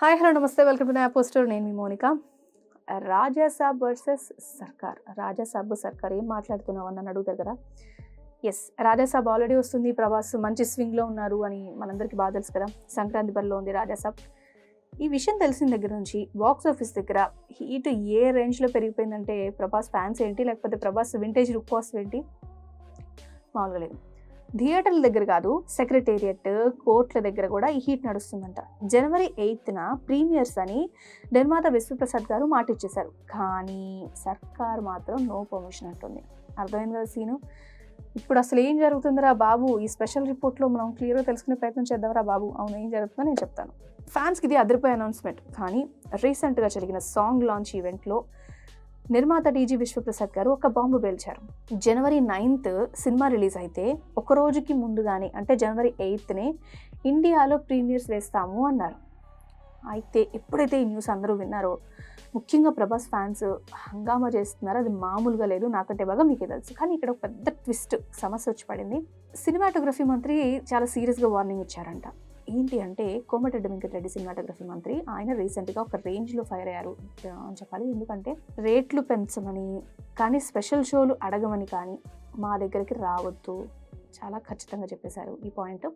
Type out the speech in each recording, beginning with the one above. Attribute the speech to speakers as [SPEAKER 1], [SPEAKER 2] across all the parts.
[SPEAKER 1] Hi hello నమస్తే welcome to నా poster. నేను మీ మోనిక. రాజాసాబ్ వర్సెస్ సర్కార్. రాజాసాబ్ సర్కార్ ఏం మాట్లాడుతున్నావు అని నన్ను అడుగుతారు కదా. ఎస్, రాజాసాబ్ ఆల్రెడీ వస్తుంది, ప్రభాస్ మంచి స్వింగ్లో ఉన్నారు అని మనందరికీ బాగా తెలుసు కదా. సంక్రాంతి బరిలో ఉంది రాజాసాబ్. ఈ విషయం తెలిసిన దగ్గర నుంచి బాక్స్ ఆఫీస్ దగ్గర హీట్ ఏ రేంజ్లో పెరిగిపోయిందంటే ప్రభాస్ ఫ్యాన్స్ ఏంటి, లేకపోతే ప్రభాస్ వింటేజ్ లుక్ కాస్ట్ ఏంటి మామూలుగా లేదు. థియేటర్ల దగ్గర కాదు, సెక్రటేరియట్, కోర్టుల దగ్గర కూడా ఈ హీట్ నడుస్తుందంట. జనవరి 8న ప్రీమియర్స్ అని నిర్మాత విశ్వప్రసాద్ గారు మాట ఇచ్చేశారు. కానీ సర్కార్ మాత్రం నో పర్మిషన్ అంటుంది. అర్థమైంది కదా సీను. ఇప్పుడు అసలు ఏం జరుగుతుందిరా బాబు, ఈ స్పెషల్ రిపోర్ట్లో మనం క్లియర్గా తెలుసుకునే ప్రయత్నం చేద్దాంరా బాబు. అవును, ఏం జరుగుతుందో నేను చెప్తాను. ఫ్యాన్స్కి ఇది అదిరిపోయే అనౌన్స్మెంట్. కానీ రీసెంట్గా జరిగిన సాంగ్ లాంచ్ ఈవెంట్లో నిర్మాత టీజీ విశ్వప్రసాద్ గారు ఒక బాంబు పేల్చారు. జనవరి 9th సినిమా రిలీజ్ అయితే ఒక రోజుకి ముందుగానే, అంటే జనవరి 8నే ఇండియాలో ప్రీమియర్స్ వేస్తాము అన్నారు. అయితే ఎప్పుడైతే ఈ న్యూస్ అందరూ విన్నారో, ముఖ్యంగా ప్రభాస్ ఫ్యాన్స్ హంగామా చేస్తున్నారు. అది మామూలుగా లేదు, నాకంటే బాగా మీకే తెలుసు. కానీ ఇక్కడ ఒక పెద్ద ట్విస్ట్, సమస్య వచ్చి పడింది. సినిమాటోగ్రఫీ మంత్రి చాలా సీరియస్గా వార్నింగ్ ఇచ్చారంట. ఏంటి అంటే, కోమటిరెడ్డి వెంకటరెడ్డి సినిమాటోగ్రఫీ మంత్రి, ఆయన రీసెంట్గా ఒక రేంజ్లో ఫైర్ అయ్యారు అని చెప్పాలి. ఎందుకంటే రేట్లు పెంచమని కానీ, స్పెషల్ షోలు అడగమని కానీ మా దగ్గరికి రావద్దు, చాలా ఖచ్చితంగా చెప్పేశారు ఈ పాయింట్.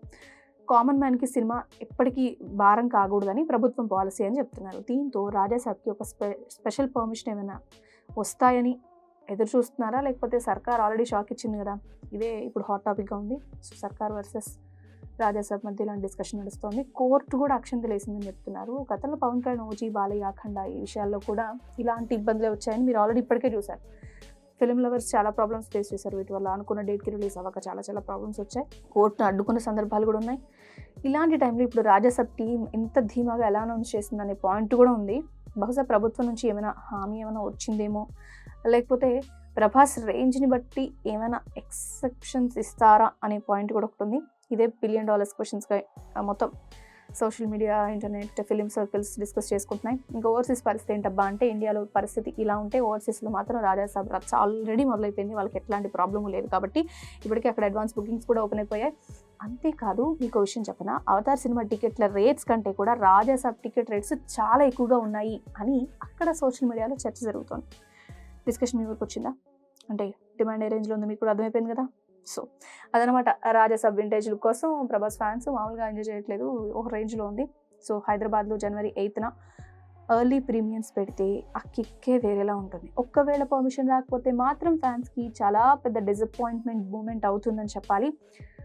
[SPEAKER 1] కామన్ మ్యాన్కి సినిమా ఎప్పటికీ భారం కాకూడదని ప్రభుత్వం పాలసీ అని చెప్తున్నారు. దీంతో రాజాసాబ్కి ఒక స్పెషల్ పర్మిషన్ ఏమైనా వస్తాయని ఎదురు చూస్తున్నారా, లేకపోతే సర్కార్ ఆల్రెడీ షాక్ ఇచ్చింది కదా. ఇదే ఇప్పుడు హాట్ టాపిక్గా ఉంది. సో సర్కార్ వర్సెస్ రాజాసాబ్ మధ్య ఇలాంటి డిస్కషన్ నడుస్తుంది. కోర్టు కూడా అక్షంతలు వేసిందని చెప్తున్నారు. గతంలో పవన్ కళ్యాణ్, ఓజీ, బాలయ్య, అఖండ ఈ విషయాల్లో కూడా ఇలాంటి ఇబ్బందులే వచ్చాయని మీరు ఆల్రెడీ ఇప్పటికే చూశారు. ఫిల్మ్ లవర్స్ చాలా ప్రాబ్లమ్స్ ఫేస్ చేశారు వీటి వల్ల. అనుకున్న డేట్కి రిలీజ్ అవ్వక చాలా ప్రాబ్లమ్స్ వచ్చాయి. కోర్టును అడ్డుకున్న సందర్భాలు కూడా ఉన్నాయి. ఇలాంటి టైంలో ఇప్పుడు రాజాసాబ్ టీం ఎంత ధీమాగా ఎలా అనౌన్స్ చేసిందనే పాయింట్ కూడా ఉంది. బహుశా ప్రభుత్వం నుంచి ఏమైనా హామీ ఏమైనా వచ్చిందేమో, లేకపోతే ప్రభాస్ రేంజ్ని బట్టి ఏమైనా ఎక్సెప్షన్స్ ఇస్తారా అనే పాయింట్ కూడా ఒకటి ఉంది. ఇదే $1 billion క్వశ్చన్స్గా మొత్తం social media, internet, film circles discuss చేసుకుంటున్నాయి. ఇంకా ఓవర్సీస్ పరిస్థితి ఏంటబ్బా అంటే, ఇండియాలో పరిస్థితి ఇలా ఉంటే ఓవర్సీస్లో మాత్రం రాజాసాబ్ రచ్చ ఆల్రెడీ మొదలైపోయింది. వాళ్ళకి ఎట్లాంటి ప్రాబ్లమ్ లేదు కాబట్టి ఇప్పటికే అక్కడ అడ్వాన్స్ బుకింగ్స్ కూడా ఓపెన్ అయిపోయాయి. అంతేకాదు, మీకు విషయం చెప్పనా, అవతార్ సినిమా టికెట్ల రేట్స్ కంటే కూడా రాజాసాబ్ టికెట్ రేట్స్ చాలా ఎక్కువగా ఉన్నాయి అని అక్కడ సోషల్ మీడియాలో చర్చ జరుగుతుంది. డిస్కషన్ మీ ఊరికి వచ్చిందా? అంటే డిమాండ్ ఏ రేంజ్లో ఉందో మీకు కూడా అర్థమైపోయింది కదా. సో అదనమాట, రాజాసాబ్ వింటేజ్ లుక్ కోసం ప్రభాస్ ఫ్యాన్స్ మామూలుగా ఎంజాయ్ చేయట్లేదు, ఒక రేంజ్లో ఉంది. సో హైదరాబాద్లో జనవరి 8న ఎర్లీ ప్రీమియమ్స్ పెడితే ఆ కిక్కే వేరేలా ఉంటుంది. ఒక్కవేళ పర్మిషన్ రాకపోతే మాత్రం ఫ్యాన్స్కి చాలా పెద్ద డిసప్పాయింట్మెంట్ మూమెంట్ అవుతుందని చెప్పాలి.